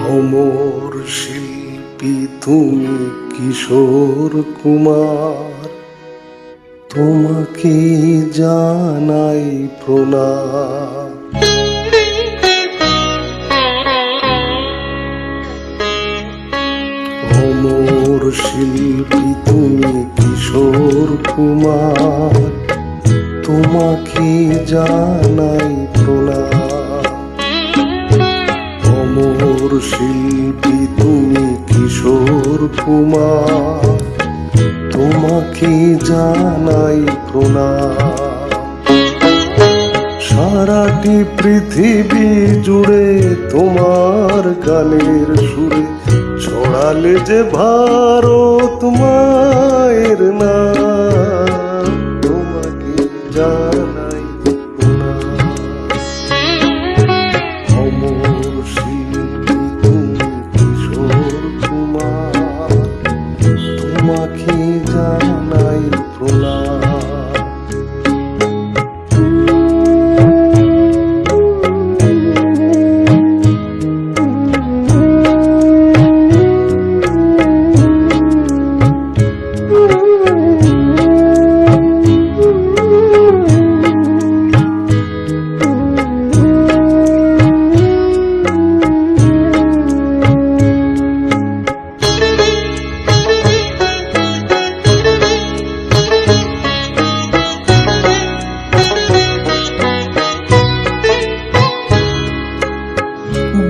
অমর শিল্পী তুমি কিশোর কুমার, তোমাকে জানাই প্রণাম। অমর শিল্পী তুমি কিশোর কুমার, তোমাকে জানাই প্রণাম। অমর শিল্পী তুমি কিশোর কুমার, তোমাকে জানাই প্রণাম। সারাটি পৃথিবী জুড়ে তোমার গানের সুরে ছড়ালে যে ভারত মায়ের নাম, তোমাকে জানাই প্রণাম। অমর শিল্পী তুমি কিশোর কুমার, তোমাকে জানাই প্রণাম।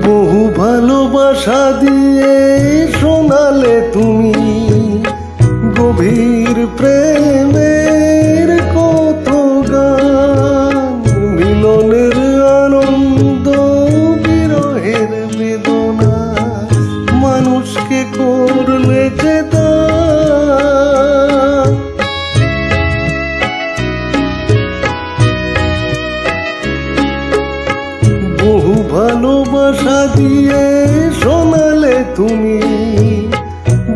বহু ভালোবাসা দিয়ে শোনালে তুমি গভীর প্রেমের কত গান, মিলনের আনন্দ বিরহের বেদনা, মানুষকে করলে যে দান। বহু ভালোবাসা দিয়ে শোনালে তুমি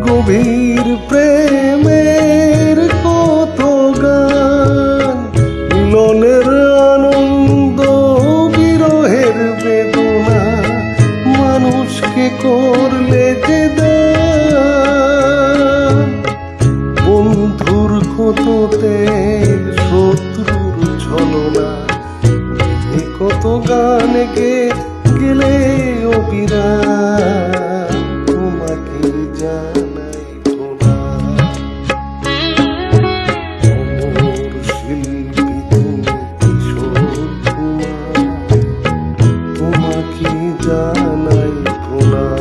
গভীর প্রেমের কত গান, মিলনের আনন্দ বিরহের বেদনা, মানুষকে করলে যে দান। বন্ধুর কততে শত্রুর ছলনা, কত গান গেলে অবিরাম, তোমাকে জানাই প্রণাম। অমর শিল্পী তুমি কিশোর কুমার, তোমাকে জানাই প্রণাম।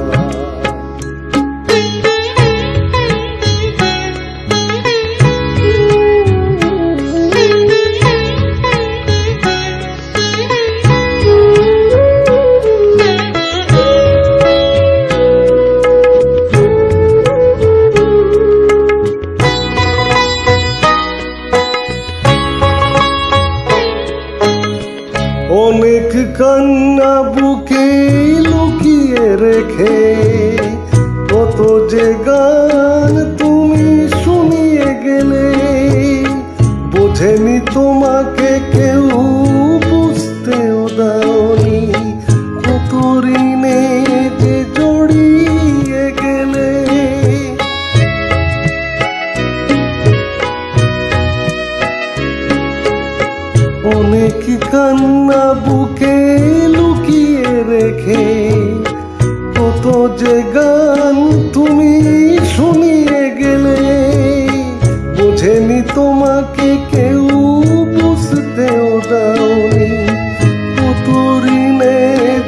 অনেক কান্না বুকে লুকিয়ে রেখে কত যে গান তুমি শুনিয়ে গেলে, বোঝেনি তোমাকে কেউ, বুঝতেও দাওনি কত ঋণে যে জড়িয়ে গেলে। অনেক কান্না বুকে লুকিয়ে রেখে কত যে গান তুমি শুনিয়ে গেলে, বোঝেনি তোমাকে কেউ, বুঝতেও দাওনি কত ঋণে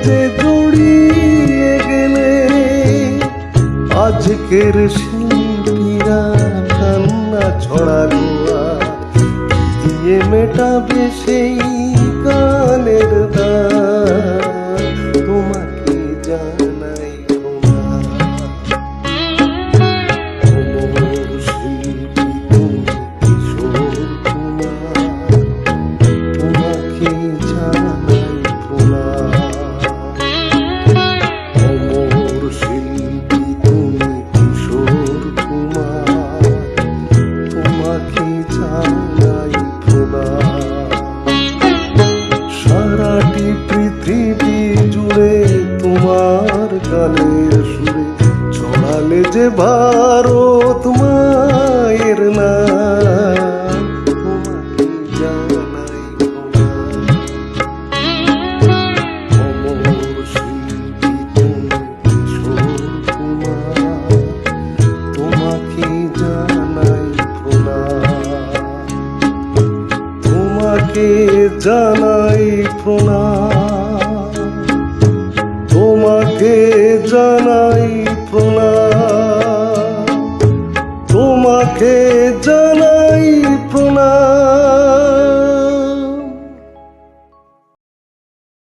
যে জড়িয়ে গেলে। আজকের শিল্পীরা কান্না ছড়ালো দিয়ে মেটাবে সেই গানের দান, তোমাকে জানাই প্রণাম। অমর শিল্পী তুমি কিশোর কুমার, তোমাকে জানাই প্রণাম। অমর শিল্পী তুমি কিশোর কুমার, তোমাকে জানাই প্রণাম। সারাটি পৃথিবী জুড়ে তোমার গানের যে ভারত মায়ের নাম, তোমাকে জানাই প্রণাম। অমর শিল্পী তুমি কিশোর কুমার, তোমাকে জানাই প্রণাম। তোমাকে জানাই প্রণাম, তোমাকে জানাই প্রণাম, তোমাকে জানাই প্রণাম।